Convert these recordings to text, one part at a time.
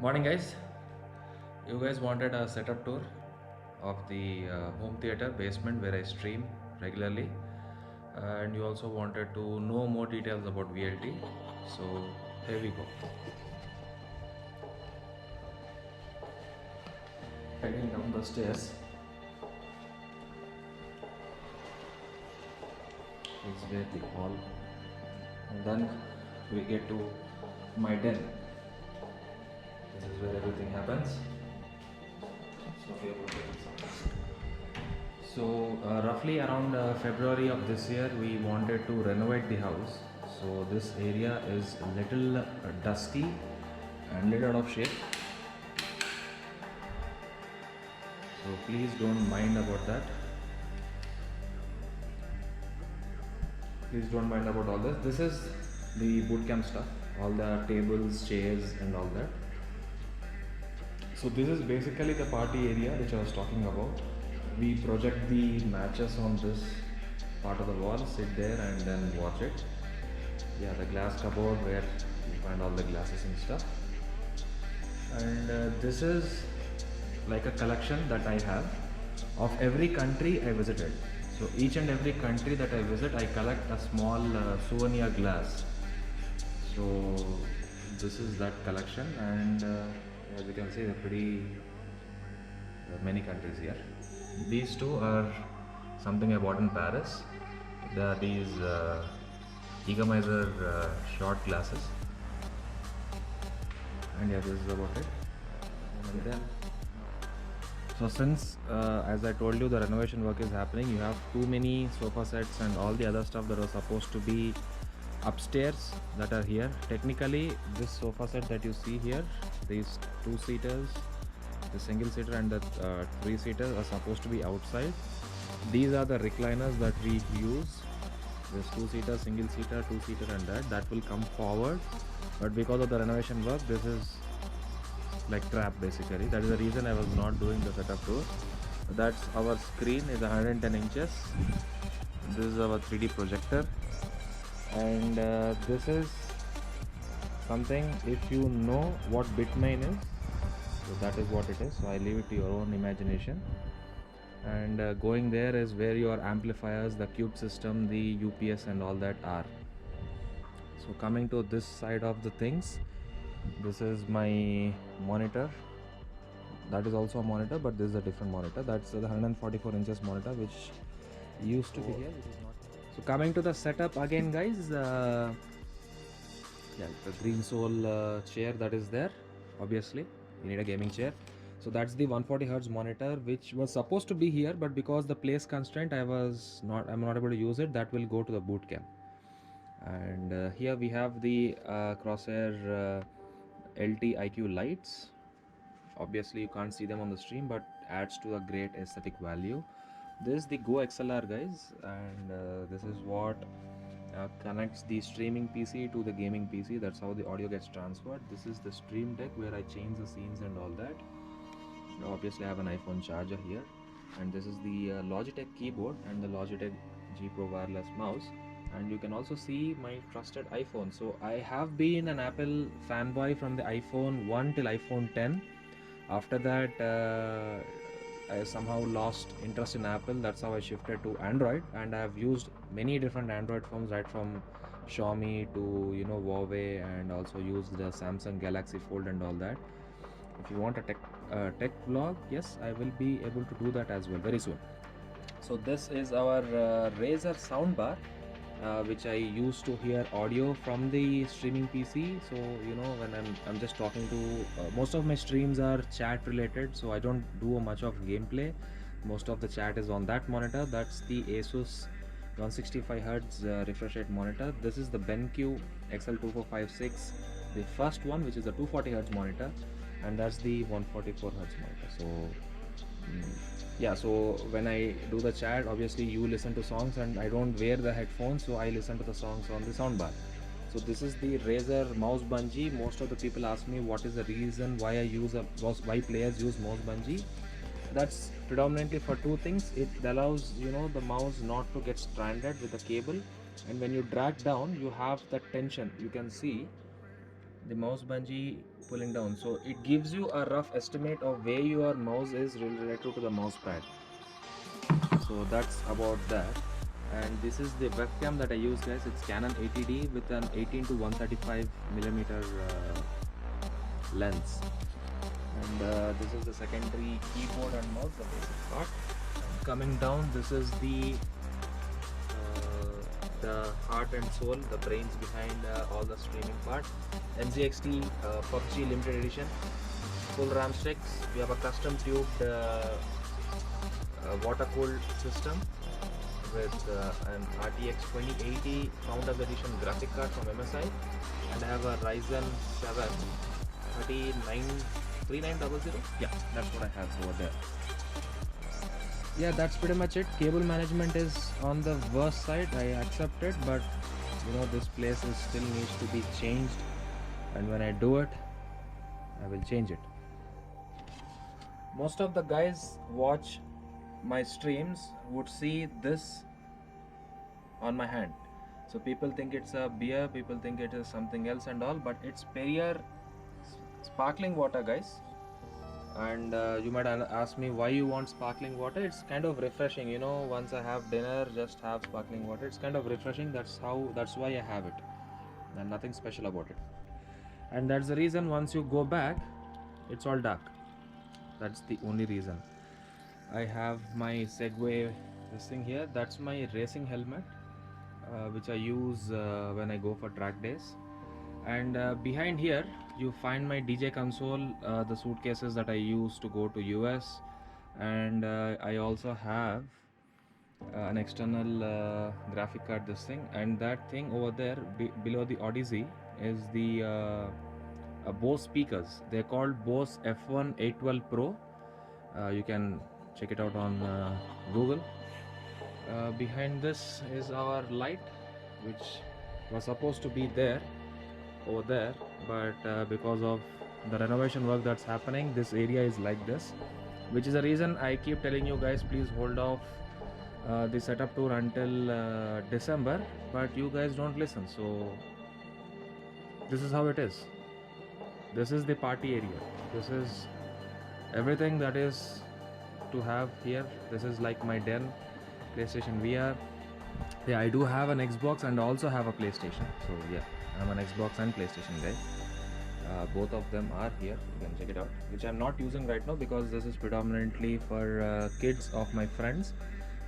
Morning, guys. You guys wanted a setup tour of the home theater basement where I stream regularly, and you also wanted to know more details about VLT. So, here we go. Heading down the stairs is where the hall, and then we get to my den. This is where everything happens. So, roughly around February of this year, we wanted to renovate the house. So, this area is a little dusty and little out of shape. So, please don't mind about that. Please don't mind about all this. This is the bootcamp stuff, all the tables, chairs, and all that. So this is basically the party area which I was talking about. We project the matches on this part of the wall, sit there and then watch it. Yeah, the glass cupboard where you find all the glasses and stuff. And this is like a collection that I have of every country I visited. So each and every country that I visit, I collect a small souvenir glass. So this is that collection, and as you can see, there are pretty many countries here. These two are something I bought in Paris. They are these Egamizer short glasses, and yeah, this is about it. And then, so since as I told you, the renovation work is happening, you have too many sofa sets and all the other stuff that was supposed to be upstairs that are here. Technically, this sofa set that you see here, these two-seaters, the single-seater and the three-seater are supposed to be outside. These are the recliners that we use. There's two-seater, single-seater, two-seater and that will come forward. But because of the renovation work, this is like trapped basically. That is the reason I was not doing the setup tour. That's our screen is 110 inches. This is our 3D projector. And this is something, if you know what Bitmain is, so that is what it is. So I leave it to your own imagination. And going there is where your amplifiers, the cube system, the UPS and all that are. So coming to this side of the things, this is my monitor. That is also a monitor, but this is a different monitor. That's the 144 inches monitor which used to be here, which is not. So coming to the setup again, guys, yeah, the green soul chair that is there. Obviously you need a gaming chair. So that's the 140 hertz monitor which was supposed to be here, but because the place constraint I'm not able to use it. That will go to the boot camp. And here we have the Crosshair LT IQ lights. Obviously you can't see them on the stream, but adds to a great aesthetic value. This is the Go XLR, guys, and this is what connects the streaming PC to the gaming PC. That's how the audio gets transferred. This is the stream deck where I change the scenes and all that. Now, obviously I have an iPhone charger here, and this is the Logitech keyboard and the Logitech G Pro wireless mouse. And you can also see my trusted iPhone. So I have been an Apple fanboy from the iPhone 1 till iPhone 10. After that I somehow lost interest in Apple. That's how I shifted to Android, and I have used many different Android phones, right from Xiaomi to Huawei, and also used the Samsung Galaxy Fold and all that. If you want a tech vlog, yes, I will be able to do that as well very soon. So this is our Razer soundbar, which I use to hear audio from the streaming PC. So when I'm just talking to most of my streams are chat related, so I don't do much of gameplay. Most of the chat is on that monitor. That's the Asus 165 Hz refresh rate monitor. This is the BenQ XL2456, the first one, which is a 240 Hz monitor, and that's the 144 Hz monitor. So yeah, so when I do the chat, obviously you listen to songs, and I don't wear the headphones, so I listen to the songs on the soundbar. So this is the Razer mouse bungee. Most of the people ask me what is the reason why why players use mouse bungee. That's predominantly for two things. It allows the mouse not to get stranded with the cable, and when you drag down, you have the tension. You can see the mouse bungee pulling down. So it gives you a rough estimate of where your mouse is related to the mouse pad. So that's about that. And this is the webcam that I use, guys. It's Canon 80D with an 18 to 135 millimeter lens. And this is the secondary keyboard and mouse, the basic part. And coming down, this is the heart and soul, the brains behind all the streaming part. NZXT PUBG limited edition, full RAM sticks. We have a custom tubed water cooled system with an RTX 2080 Founders Edition graphic card from MSI, and I have a Ryzen 7 3900. Yeah, that's what I have over there. Yeah, that's pretty much it. Cable management is on the worst side, I accept it, but you know, this place is still needs to be changed, and when I do it, I will change it. Most of the guys watch my streams would see this on my hand. So people think it's a beer, people think it is something else and all, but it's Perrier sparkling water, guys. And you might ask me why you want sparkling water. It's kind of refreshing, you know, once I have dinner, just have sparkling water. It's kind of refreshing. That's why I have it, and nothing special about it. And that's the reason once you go back, it's all dark. That's the only reason. I have my Segway, this thing here, that's my racing helmet, which I use when I go for track days. And behind here you find my DJ console, the suitcases that I use to go to US. And I also have an external graphic card, this thing. And that thing over there below the Odyssey is the Bose speakers. They're called Bose F1 812 Pro. You can check it out on Google. Behind this is our light, which was supposed to be there over there, but because of the renovation work that's happening, this area is like this, which is the reason I keep telling you guys, please hold off the setup tour until December, but you guys don't listen. So this is how it is. This is the party area. This is everything that is to have here. This is like my den. PlayStation VR. Yeah, I do have an Xbox and also have a PlayStation. So yeah, I'm an Xbox and PlayStation guy. Both of them are here. You can check it out. Which I'm not using right now because this is predominantly for kids of my friends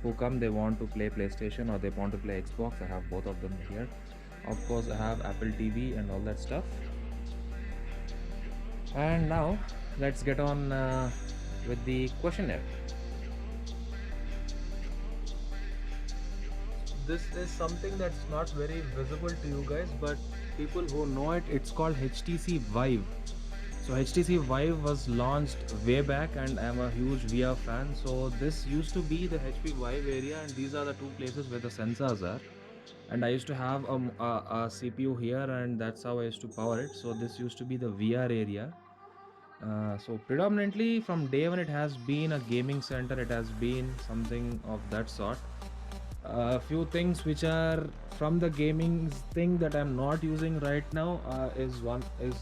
who come. They want to play PlayStation or they want to play Xbox. I have both of them here. Of course, I have Apple TV and all that stuff. And now let's get on with the questionnaire. This is something that's not very visible to you guys, but people who know it, it's called HTC Vive. So HTC Vive was launched way back and I'm a huge VR fan. So this used to be the HP Vive area, and these are the two places where the sensors are. And I used to have a CPU here, and that's how I used to power it. So this used to be the VR area. So predominantly from day one it has been a gaming center. It has been something of that sort. A few things which are from the gaming thing that I'm not using right now is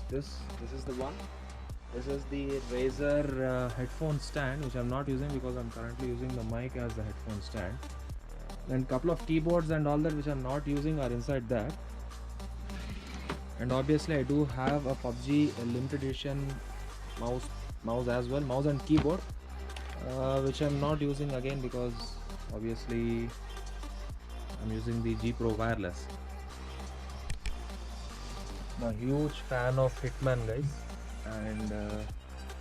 this is the one. This is the Razer headphone stand, which I'm not using because I'm currently using the mic as the headphone stand. And couple of keyboards and all that which I'm not using are inside that. And obviously I do have a PUBG limited edition mouse as well, mouse and keyboard, which I'm not using again because obviously I'm using the G Pro wireless. I'm a huge fan of Hitman, guys, and you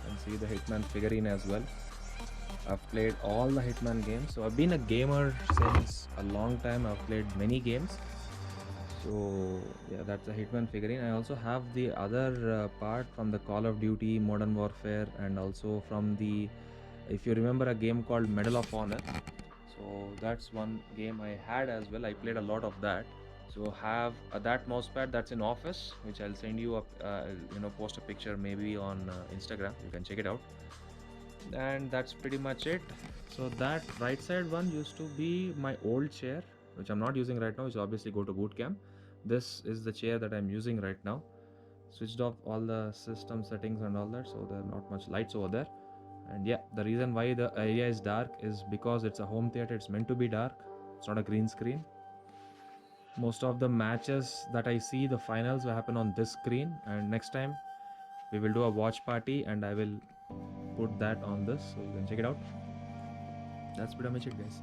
can see the Hitman figurine as well. I've played all the Hitman games, so I've been a gamer since a long time. I've played many games. So yeah, that's the Hitman figurine. I also have the other part from the Call of Duty Modern Warfare, and also from the, if you remember, a game called Medal of Honor. So that's one game I had as well. I played a lot of that. So have that mousepad that's in office, which I'll send you up, post a picture maybe on Instagram. You can check it out. And that's pretty much it. So that right side one used to be my old chair, which I'm not using right now, which obviously go to boot camp. This is the chair that I'm using right now. switched off all the system settings and all that, so there are not much lights over there. And yeah, the reason why the area is dark is because it's a home theater. It's meant to be dark. It's not a green screen. Most of the matches that I see, the finals will happen on this screen, and next time we will do a watch party and I will put that on this so you can check it out. That's pretty much it, guys.